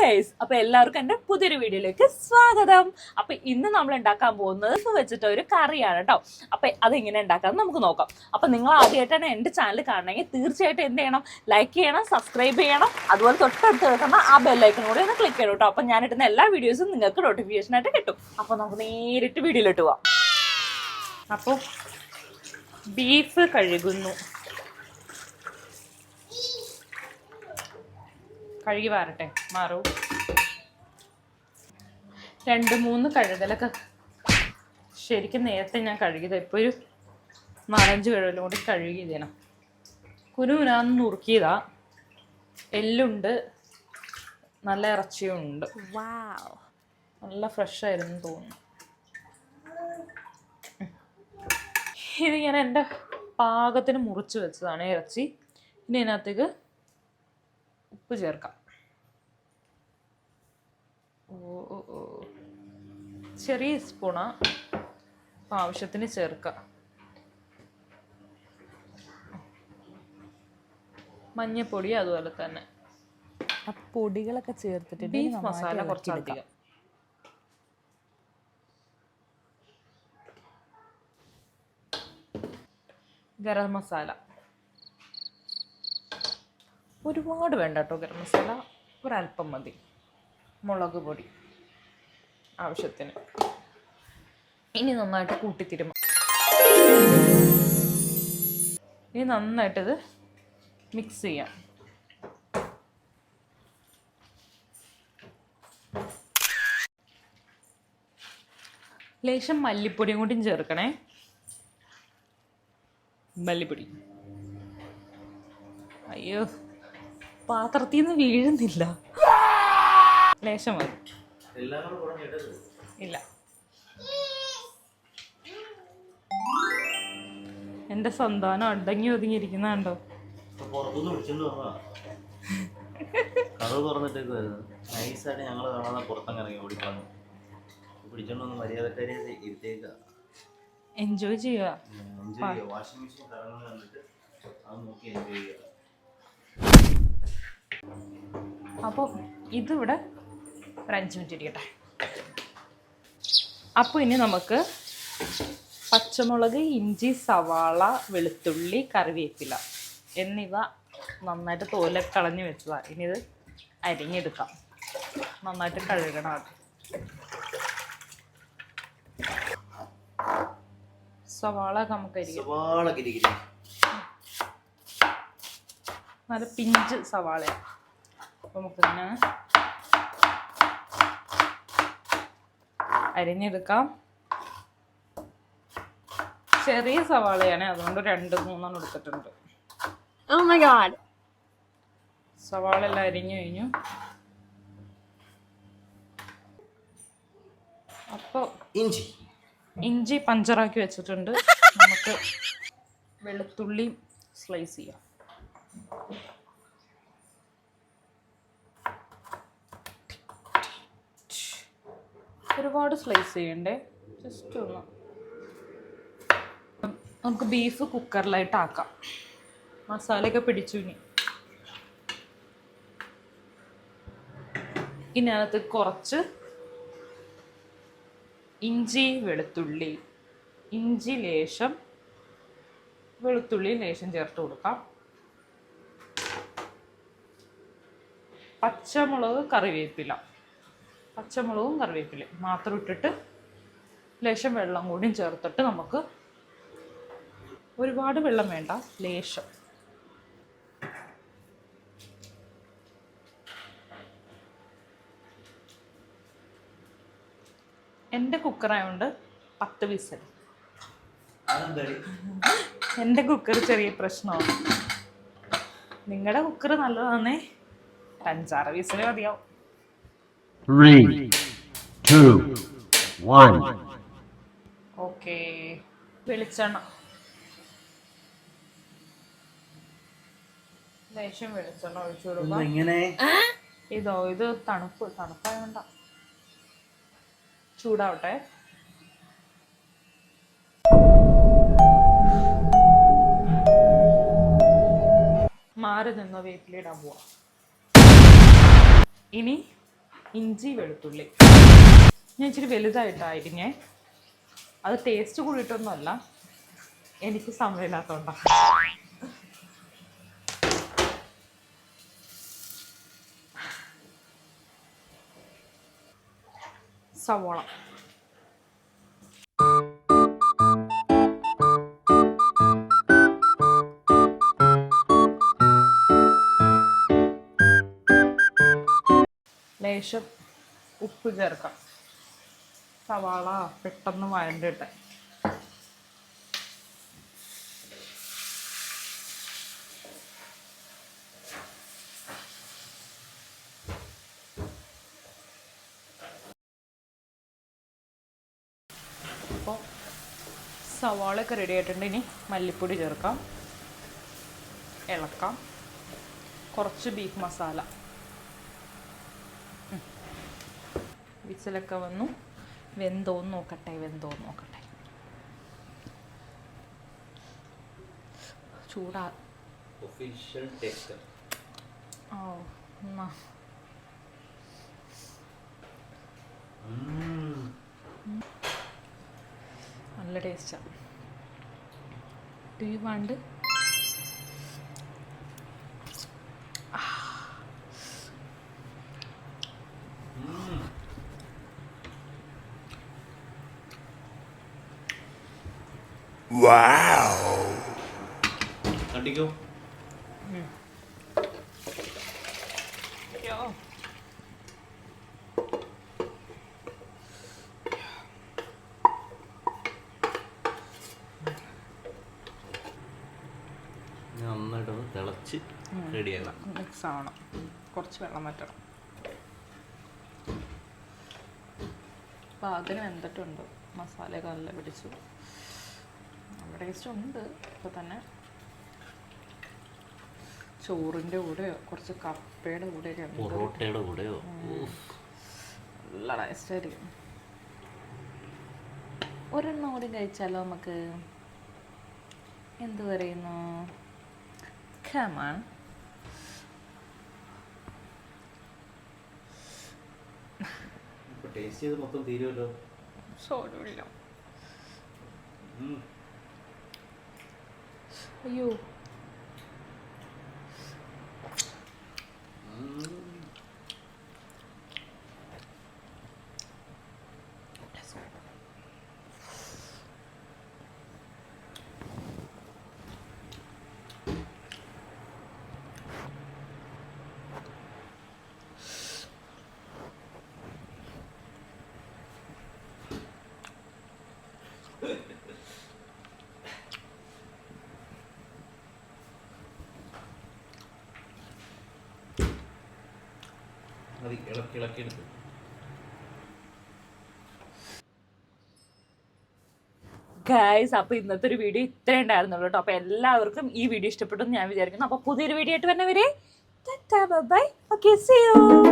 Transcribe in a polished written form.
Guys, അപ്പൊ എല്ലാവർക്കും എന്റെ പുതിയൊരു വീഡിയോയിലേക്ക് സ്വാഗതം. അപ്പൊ ഇന്ന് നമ്മൾ ഉണ്ടാക്കാൻ പോകുന്നത് ബീഫ് വെച്ചിട്ട് ഒരു കറിയാണ് കേട്ടോ. അപ്പൊ അതെങ്ങനെ ഉണ്ടാക്കാമെന്ന് നമുക്ക് നോക്കാം. അപ്പൊ നിങ്ങൾ ആദ്യമായിട്ടാണ് എന്റെ ചാനൽ കാണണമെങ്കിൽ തീർച്ചയായിട്ടും എന്ത് ചെയ്യണം, ലൈക്ക് ചെയ്യണം, സബ്സ്ക്രൈബ് ചെയ്യണം, അതുപോലെ തൊട്ടടുത്ത് കിടക്കുന്ന ആ ബെല്ലൈക്കൺ കൂടി ഒന്ന് ക്ലിക്ക് ചെയ്യണം കേട്ടോ. അപ്പൊ ഞാൻ ഇടുന്ന എല്ലാ വീഡിയോസും നിങ്ങൾക്ക് നോട്ടിഫിക്കേഷൻ ആയിട്ട് കിട്ടും. അപ്പൊ നമുക്ക് നേരിട്ട് വീഡിയോയിലോട്ട് പോവാം. അപ്പോൾ ബീഫ് കഴുകുന്നു, കഴുകി വാരട്ടെ, മാറൂ. 2-3 കഴുകലൊക്കെ ശരിക്കും നേരത്തെ ഞാൻ കഴുകിയത്. ഇപ്പോൾ ഒരു 4-5 കഴുകലും കൂടി കഴുകി തരണം. കുനുകുനാന്ന് നുറുക്കിയതാ. എല്ലുണ്ട്, നല്ല ഇറച്ചിയും ഉണ്ട്. നല്ല ഫ്രഷ് ആയിരുന്നു തോന്നുന്നു. ഇത് ഞാൻ എൻ്റെ പാകത്തിന് മുറിച്ച് വെച്ചതാണ് ഇറച്ചി. ഇനി ഇതിനകത്തേക്ക് ഉപ്പ് ചേർക്കാം. ചെറിയ സ്പൂണാ, ആവശ്യത്തിന് ചേർക്കാം. മഞ്ഞപ്പൊടി അതുപോലെ തന്നെ. പൊടികളൊക്കെ ചേർത്തിട്ട് ബീഫ് മസാല കുറച്ചധികം. ഗരം മസാല ഒരുപാട് വേണ്ട കേട്ടോ, ഗരം മസാല ഒരല്പം മതി. മുളക് പൊടി ആവശ്യത്തിന്. ഇനി നന്നായിട്ട് കൂട്ടിത്തിരുമ. ഇനി നന്നായിട്ടിത് മിക്സ് ചെയ്യാം. ലേശം മല്ലിപ്പൊടിയും കൂടിയും ചേർക്കണേ. മല്ലിപ്പൊടി, അയ്യോ പാത്രത്തിൽ നിന്ന് വീഴുന്നില്ല. ലേശം മതി. ഇല്ല, എന്റെ സന്താനം അടങ്ങി ഒതുങ്ങിയിരിക്കുന്ന കണ്ടോ. എൻജോയ് ചെയ്യുക. അപ്പോൾ ഇതിവിടെ ഒരു 5 മിനിറ്റ് ഇരിക്കട്ടെ. അപ്പോൾ ഇനി നമുക്ക് പച്ചമുളക്, ഇഞ്ചി, സവാള, വെളുത്തുള്ളി, കറിവേപ്പില എന്നിവ നന്നായിട്ട് തോലൊക്കെ കളഞ്ഞ് വെച്ചതാണ്. ഇനി ഇത് അരിഞ്ഞെടുക്കാം. നന്നായിട്ട് കഴുകണം. അത് സവാള നമുക്ക് അരിയാം. നല്ല പിഞ്ച് സവാളയാണ്. അപ്പോൾ നമുക്കിങ്ങനെ അരിഞ്ഞെടുക്കാം. ചെറിയ സവാളയാണ്, അതുകൊണ്ട് 2-3 എടുത്തിട്ടുണ്ട്. സവാള എല്ലാം അരിഞ്ഞു കഴിഞ്ഞു. അപ്പോൾ ഇഞ്ചി പഞ്ചറാക്കി വെച്ചിട്ടുണ്ട്. നമുക്ക് വെളുത്തുള്ളി സ്ലൈസ് ചെയ്യാം. ഒരുപാട് സ്ലൈസ് ചെയ്യണ്ടേ, ജസ്റ്റ് ഒന്ന്. നമുക്ക് ബീഫ് കുക്കറിലായിട്ട് ആക്കാം. മസാലയൊക്കെ പിടിച്ചു. ഇനി അതിനകത്ത് കുറച്ച് ഇഞ്ചി, വെളുത്തുള്ളി, ഇഞ്ചി ലേശം, വെളുത്തുള്ളി ലേശം ചേർത്ത് കൊടുക്കാം. പച്ചമുളക്, കറിവേപ്പില, പച്ചമുളകും കറിവേപ്പിലയും മാത്രം ഇട്ടിട്ട് ലേശം വെള്ളം കൂടിയും ചേർത്തിട്ട് നമുക്ക്, ഒരുപാട് വെള്ളം വേണ്ട, ലേശം. എൻ്റെ കുക്കറായതുകൊണ്ട് 10 വിസിൽ. എൻ്റെ കുക്കർ ചെറിയ പ്രശ്നമാണ്. നിങ്ങളുടെ കുക്കർ നല്ലതാണേ, 5-6 വിസിൽ മതിയാവും. 3, 2, 1. ഓക്കെ. വെളിച്ചെണ്ണ, ലേശം വെളിച്ചെണ്ണ ഒഴിച്ചു കൊടുക്കാം. ഇത് തണുപ്പായോണ്ട. ചൂടാവട്ടെ. മാറി നിന്നോ, വേപ്പിലിടാൻ പോവാം. ഇനി ഇഞ്ചി വെളുത്തുള്ളി ഞാൻ ഇച്ചിരി വലുതായിട്ടായിരിക്കേ. അത് ടേസ്റ്റ് കൂടിയിട്ടൊന്നുമല്ല, എനിക്ക് സമയമില്ലാത്തതുകൊണ്ടാണ്. സവോള ലേശം ഉപ്പ് ചേർക്കാം. സവാള പെട്ടെന്ന് വഴണ്ടിട്ടെ. അപ്പോൾ സവാളയൊക്കെ റെഡി ആയിട്ടുണ്ട്. ഇനി മല്ലിപ്പൊടി ചേർക്കാം, ഇളക്കാം. കുറച്ച് ബീഫ് മസാല. വിസിലൊക്കെ വന്നു. വെന്തോന്ന് നോക്കട്ടെ. ചൂടാ. ഓ എന്നാ നല്ല ടേസ്റ്റാണ്. Do you want? കണ്ടിക്കോ. നന്നായിട്ടൊന്ന് തിളച്ച് റെഡിയാകാം. മിക്സ് ആവണം. കുറച്ച് വെള്ളം വറ്റണം. അപ്പോൾ അതിന് വെന്തിട്ടുണ്ട്. മസാലയൊക്കെ നല്ല പിടിച്ചു. നല്ല ടേസ്റ്റ് ഉണ്ട്. ഇപ്പോൾ തന്നെ ചോറിൻ്റെ കൂടെയോ കുറച്ച് കപ്പയുടെ കൂടെയൊക്കെ പൊറോട്ടയുടെ കൂടെയോ നല്ല ടേസ്റ്റായിരിക്കും. ഒരെണ്ണം കൂടി കഴിച്ചാലോ നമുക്ക്? എന്ത് പറയുന്നു? കമാൺ. ടേസ്റ്റ് ചെയ്ത് മൊത്തം തീരുമല്ലോ. സോറില്ല. അയ്യോ അത് ഇളക്കിയെടുത്ത്. ഗൈസ്, അപ്പോൾ ഇന്നത്തെ ഒരു വീഡിയോ ഇത്രേ ഉണ്ടായിരുന്നുള്ളൂ കേട്ടോ. അപ്പോൾ എല്ലാവർക്കും ഈ വീഡിയോ ഇഷ്ടപ്പെട്ടു എന്ന് ഞാൻ വിചാരിക്കുന്നു. അപ്പോൾ പുതിയൊരു വീഡിയോ ആയിട്ട് വരുന്നവരെ ബൈ. Okay, see you.